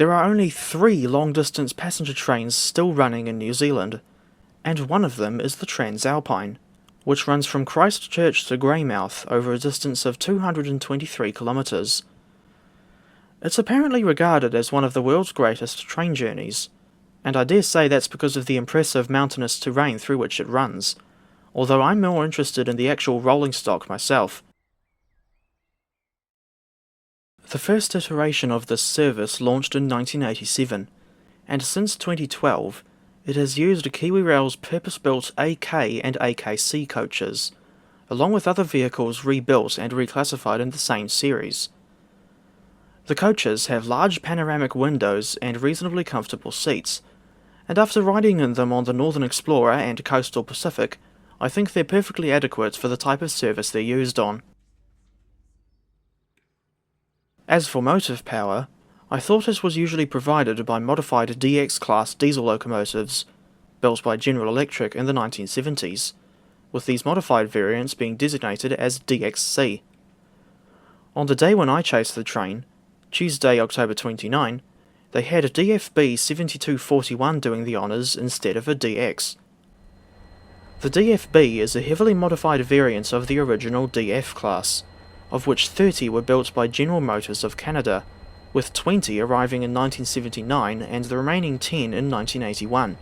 There are only 3 long-distance passenger trains still running in New Zealand, and one of them is the TranzAlpine, which runs from Christchurch to Greymouth over a distance of 223 kilometres. It's apparently regarded as one of the world's greatest train journeys, and I dare say that's because of the impressive mountainous terrain through which it runs, although I'm more interested in the actual rolling stock myself. The first iteration of this service launched in 1987, and since 2012 it has used KiwiRail's purpose-built AK and AKC coaches, along with other vehicles rebuilt and reclassified in the same series. The coaches have large panoramic windows and reasonably comfortable seats, and after riding in them on the Northern Explorer and Coastal Pacific, I think they're perfectly adequate for the type of service they're used on. As for motive power, I thought it was usually provided by modified DX-class diesel locomotives, built by General Electric in the 1970s, with these modified variants being designated as DXC. On the day when I chased the train, Tuesday, October 29, they had a DFB 7241 doing the honours instead of a DX. The DFB is a heavily modified variant of the original DF class, of which 30 were built by General Motors of Canada, with 20 arriving in 1979 and the remaining 10 in 1981.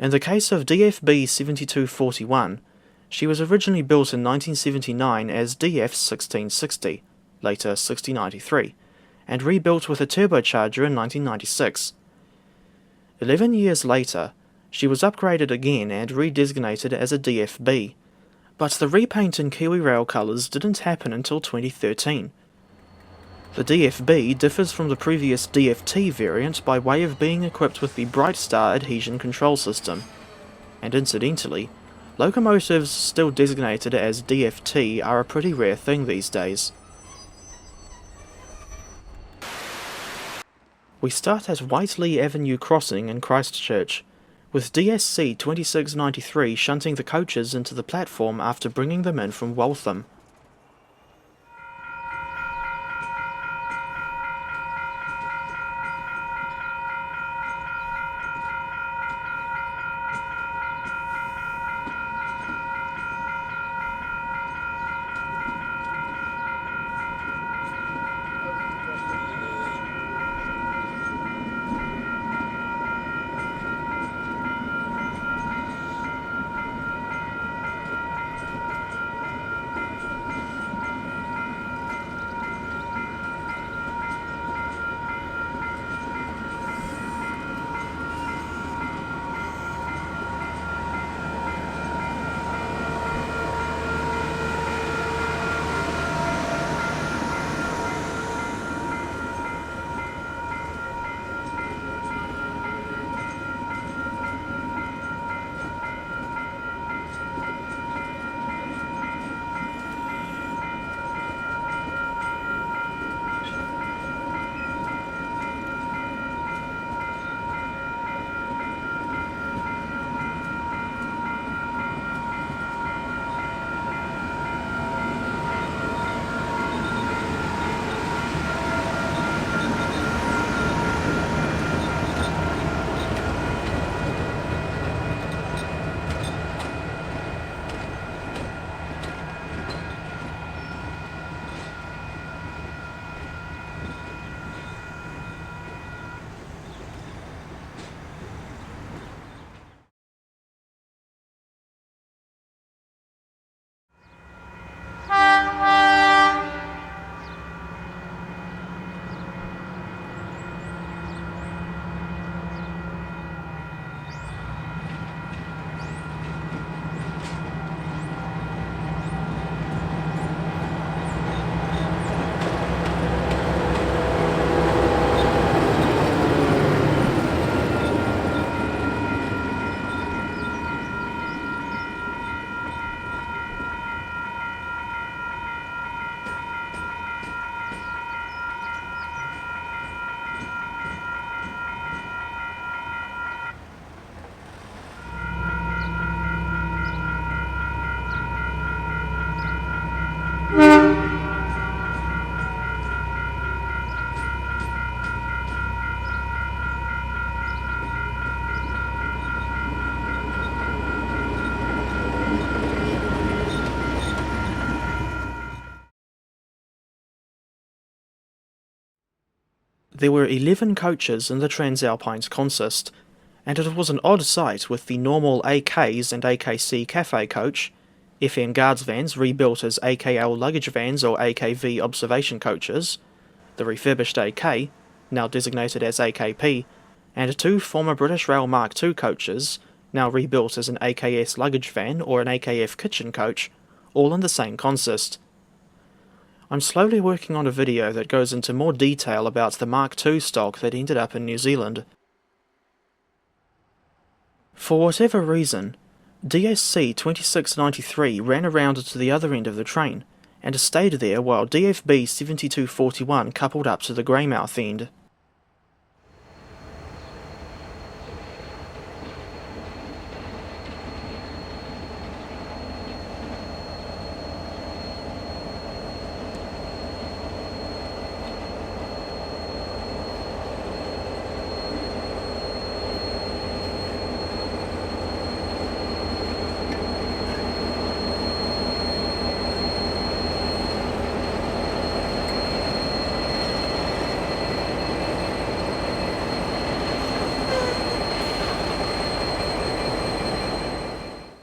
In the case of DFB 7241, she was originally built in 1979 as DF 1660, later 6093, and rebuilt with a turbocharger in 1996. 11 years later, she was upgraded again and redesignated as a DFB, but the repaint in KiwiRail colours didn't happen until 2013. The DFB differs from the previous DFT variant by way of being equipped with the Bright Star adhesion control system, and incidentally, locomotives still designated as DFT are a pretty rare thing these days. We start at Whiteley Avenue Crossing in Christchurch, with DSC 2693 shunting the coaches into the platform after bringing them in from Waltham. There were 11 coaches in the TranzAlpine's consist, and it was an odd sight with the normal AKs and AKC cafe coach, FM guards vans rebuilt as AKL luggage vans or AKV observation coaches, the refurbished AK, now designated as AKP, and 2 former British Rail Mark II coaches, now rebuilt as an AKS luggage van or an AKF kitchen coach, all in the same consist. I'm slowly working on a video that goes into more detail about the Mark II stock that ended up in New Zealand. For whatever reason, DSC 2693 ran around to the other end of the train, and stayed there while DFB 7241 coupled up to the Greymouth end.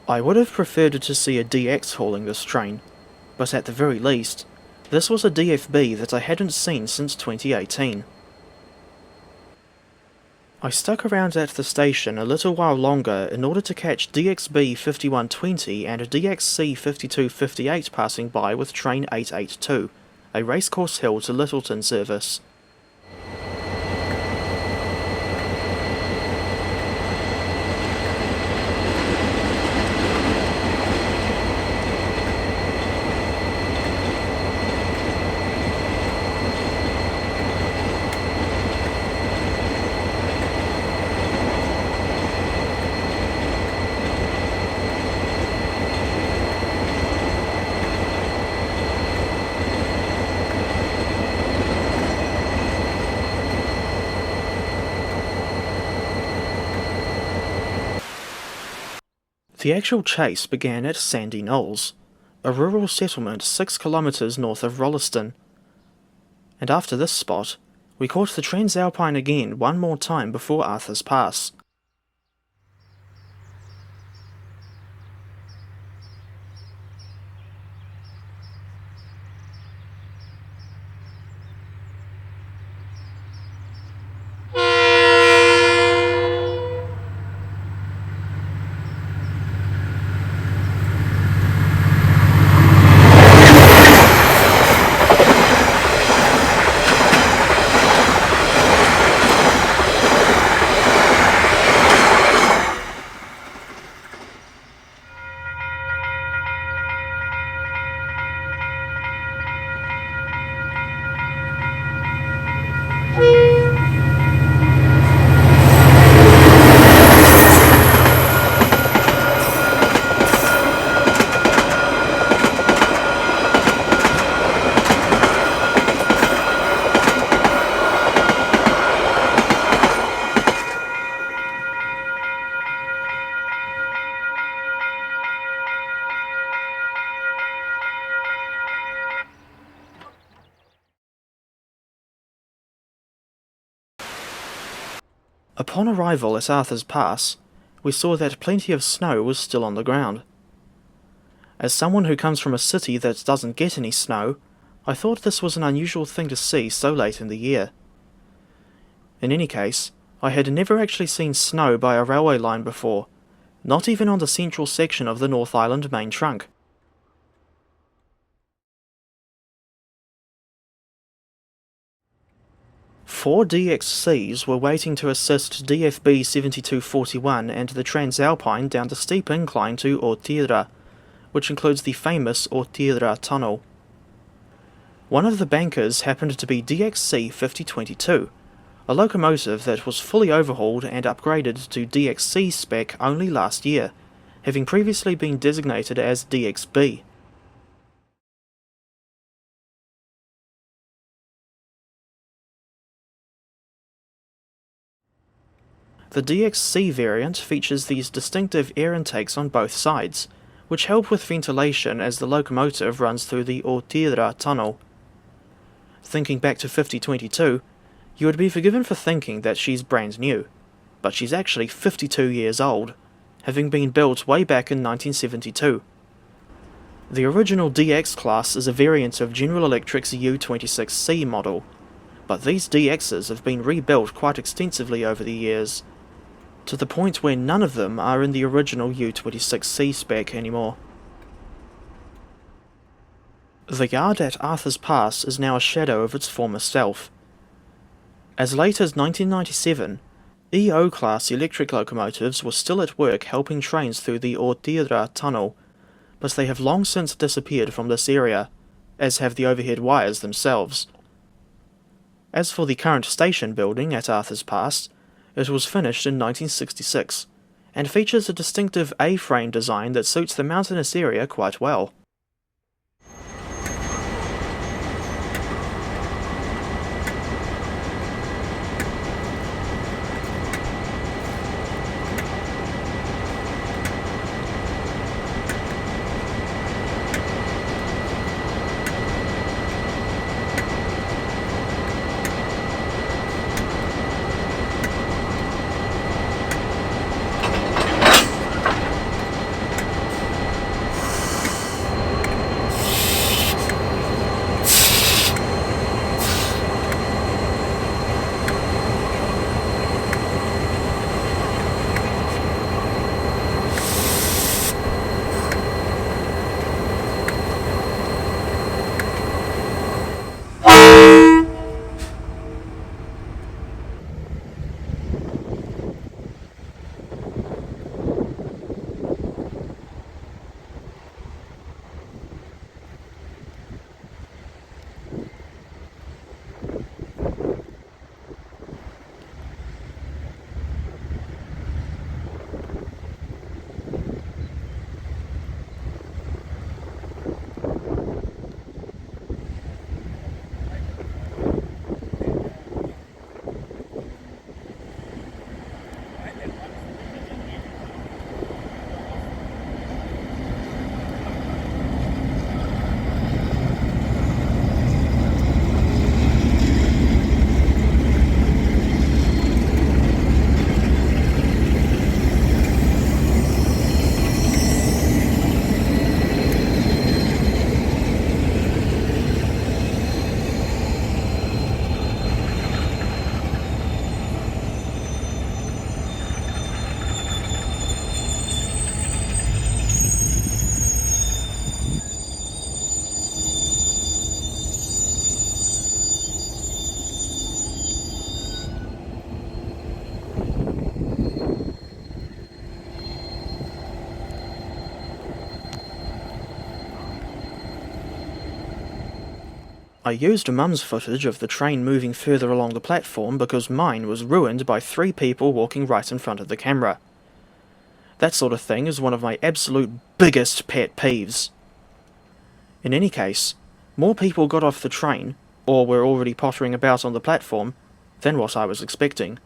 I would have preferred to see a DX hauling this train, but at the very least, this was a DFB that I hadn't seen since 2018. I stuck around at the station a little while longer in order to catch DXB 5120 and DXC 5258 passing by with train 882, a Racecourse Hill to Lyttelton service. The actual chase began at Sandy Knolls, a rural settlement 6 kilometres north of Rolleston, and after this spot, we caught the TranzAlpine again one more time before Arthur's Pass. Upon arrival at Arthur's Pass, we saw that plenty of snow was still on the ground. As someone who comes from a city that doesn't get any snow, I thought this was an unusual thing to see so late in the year. In any case, I had never actually seen snow by a railway line before, not even on the central section of the North Island main trunk. Four DXCs were waiting to assist DFB 7241 and the TranzAlpine down the steep incline to Otira, which includes the famous Otira tunnel. One of the bankers happened to be DXC 5022, a locomotive that was fully overhauled and upgraded to DXC spec only last year, having previously been designated as DXB. The DXC variant features these distinctive air intakes on both sides, which help with ventilation as the locomotive runs through the Otira tunnel. Thinking back to 5022, You would be forgiven for thinking that she's brand new, but she's actually 52 years old, having been built way back in 1972. The original DX class is a variant of General Electric's U26C model, but these DXs have been rebuilt quite extensively over the years, to the point where none of them are in the original U26C spec anymore. The yard at Arthur's Pass is now a shadow of its former self. As late as 1997, EO-class electric locomotives were still at work helping trains through the Otira tunnel, but they have long since disappeared from this area, as have the overhead wires themselves. As for the current station building at Arthur's Pass, it was finished in 1966, and features a distinctive A-frame design that suits the mountainous area quite well. I used Mum's footage of the train moving further along the platform because mine was ruined by 3 people walking right in front of the camera. That sort of thing is one of my absolute biggest pet peeves. In any case, more people got off the train, or were already pottering about on the platform, than what I was expecting.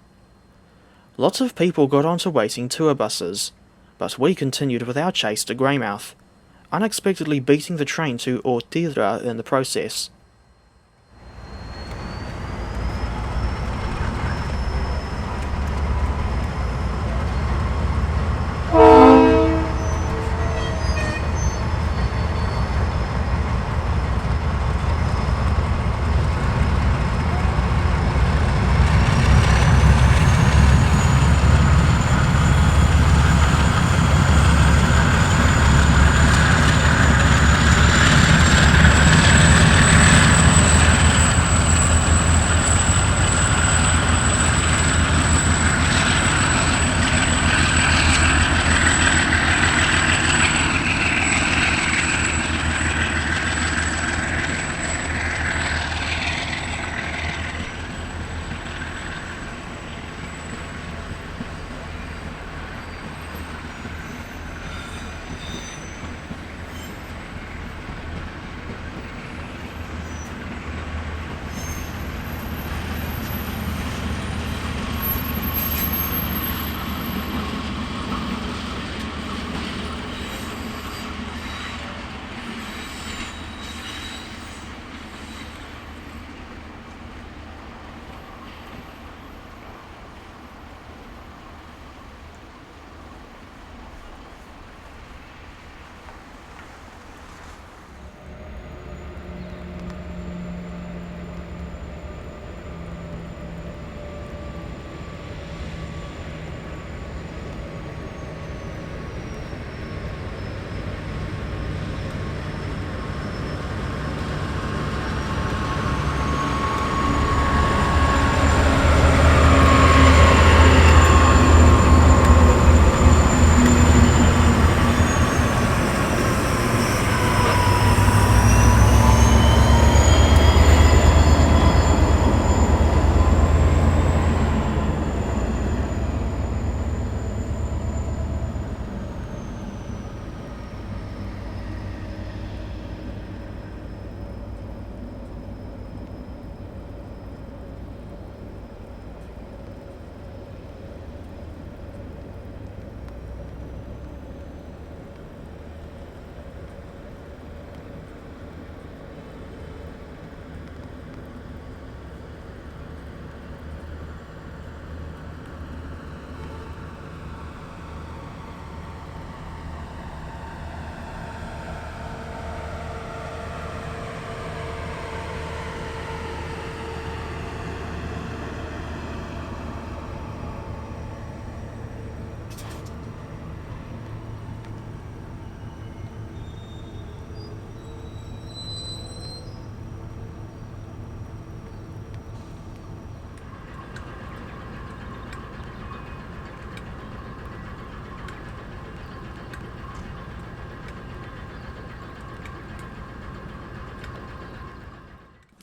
Lots of people got onto waiting tour buses, but we continued with our chase to Greymouth, unexpectedly beating the train to Otira in the process.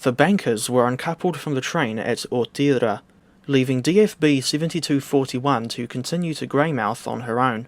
The bankers were uncoupled from the train at Otira, leaving DFB 7241 to continue to Greymouth on her own.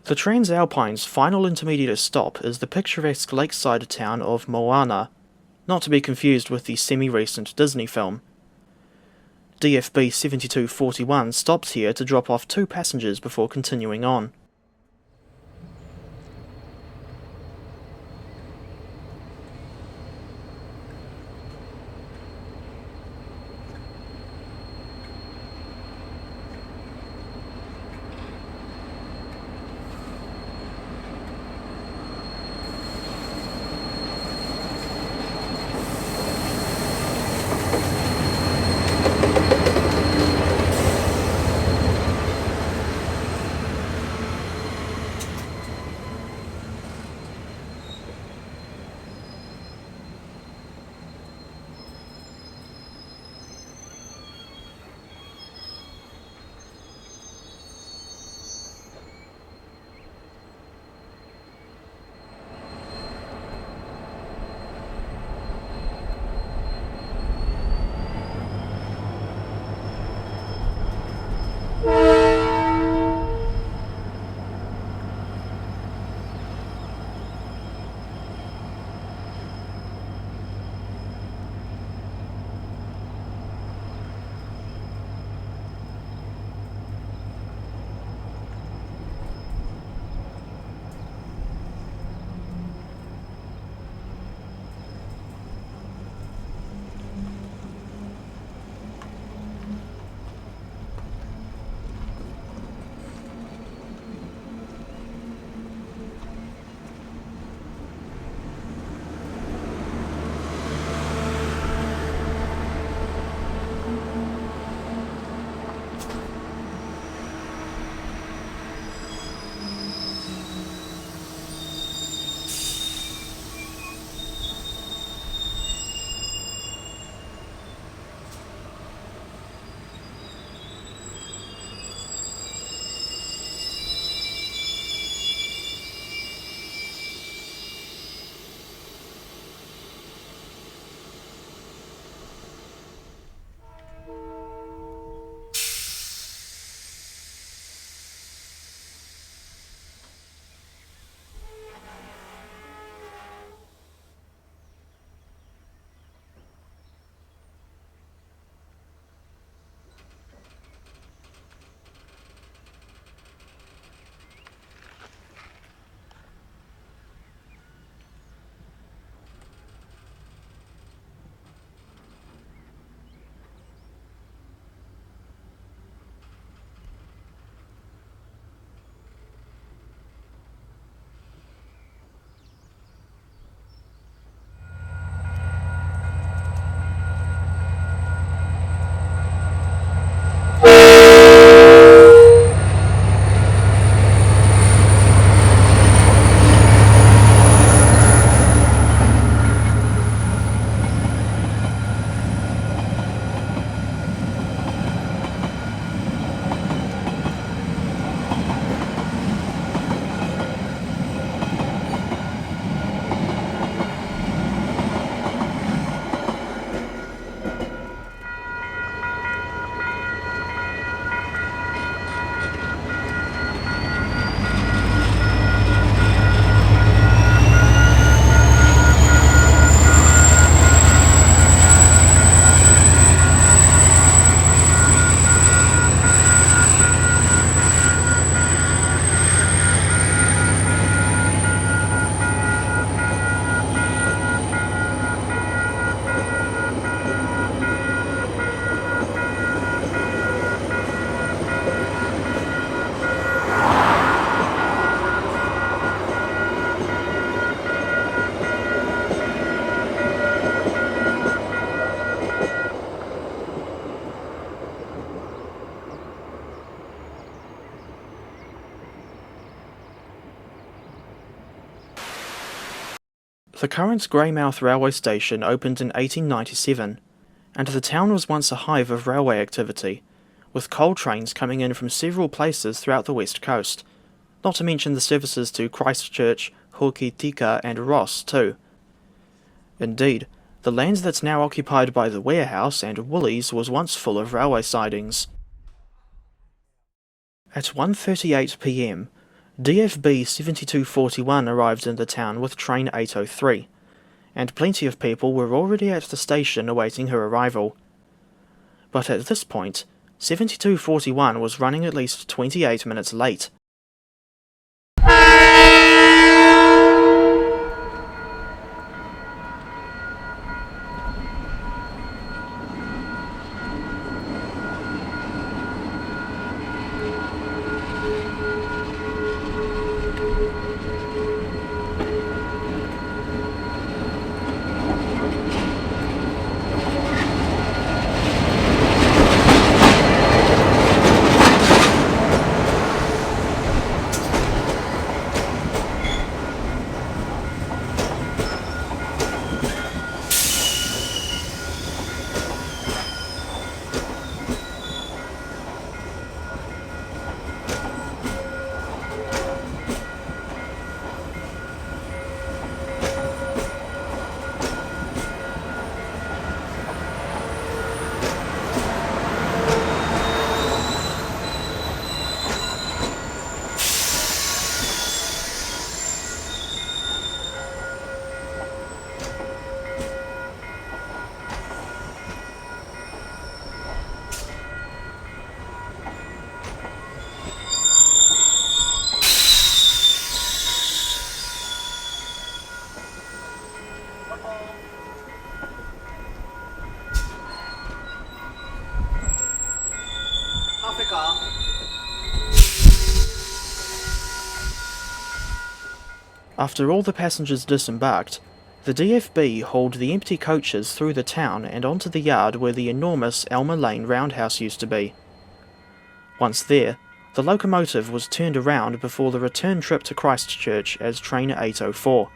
The TranzAlpine's final intermediate stop is the picturesque lakeside town of Moana, not to be confused with the semi-recent Disney film. DFB 7241 stops here to drop off 2 passengers before continuing on. The current Greymouth railway station opened in 1897, and the town was once a hive of railway activity, with coal trains coming in from several places throughout the west coast, not to mention the services to Christchurch, Hokitika and Ross too. Indeed, the land that's now occupied by the warehouse and Woolies was once full of railway sidings. At 1:38 p.m, DFB 7241 arrived in the town with train 803, and plenty of people were already at the station awaiting her arrival. But at this point, 7241 was running at least 28 minutes late. After all the passengers disembarked, the DFB hauled the empty coaches through the town and onto the yard where the enormous Elmer Lane roundhouse used to be. Once there, the locomotive was turned around before the return trip to Christchurch as train 804.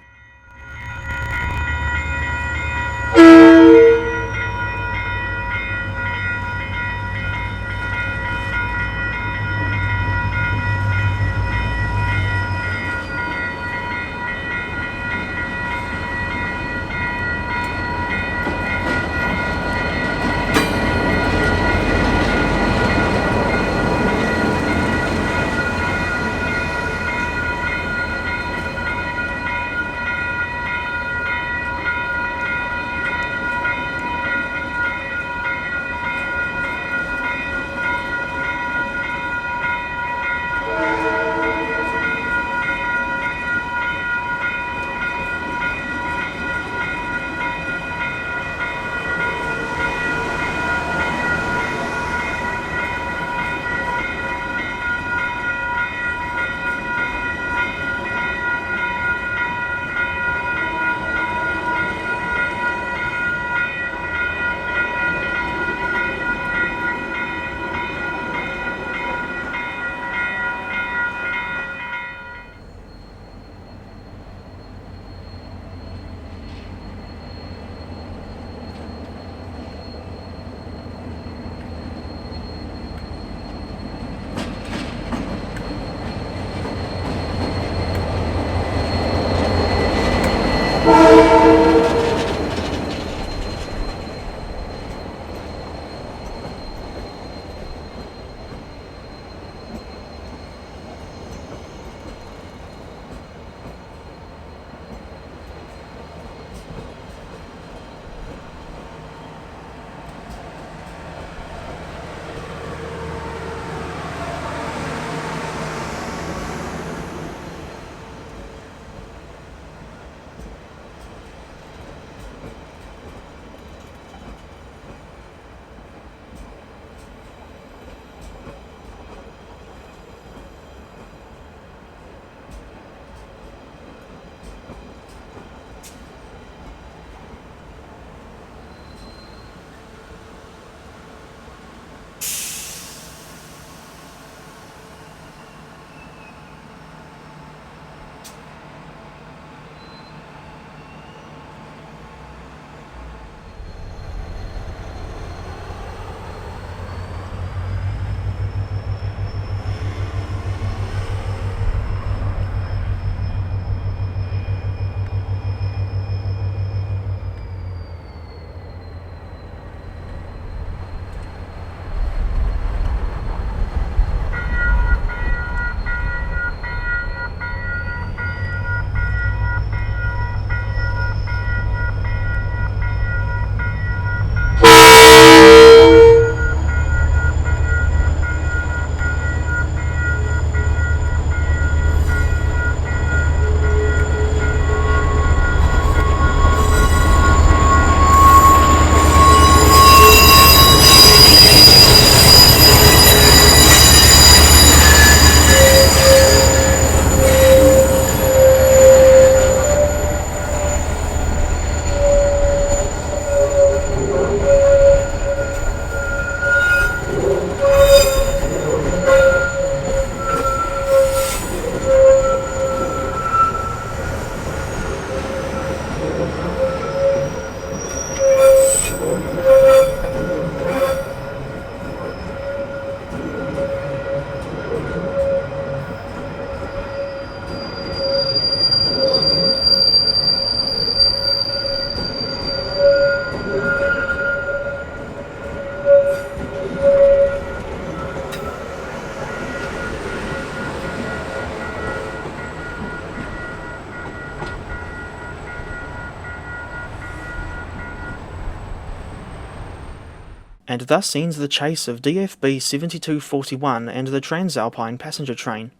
and thus ends the chase of DFB 7241 and the TranzAlpine passenger train.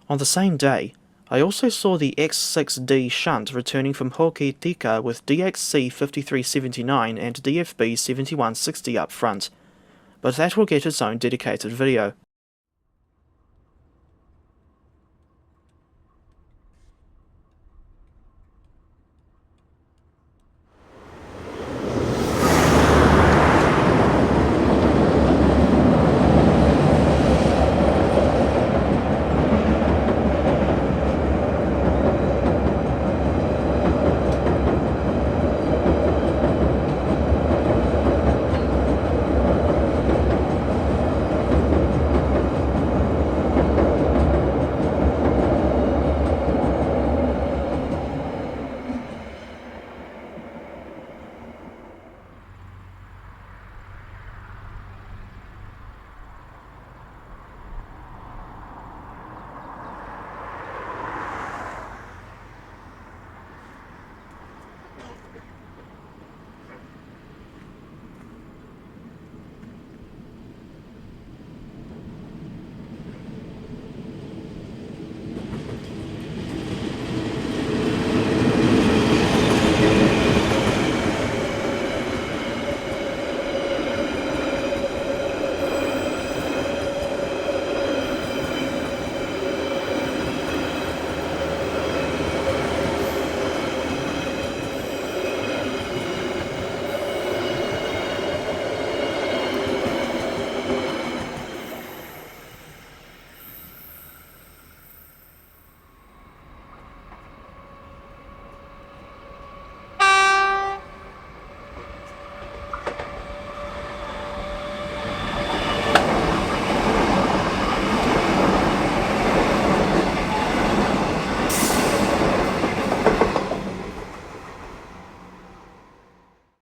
On the same day, I also saw the X6D shunt returning from Hokitika with DXC 5379 and DFB 7160 up front, but that will get its own dedicated video.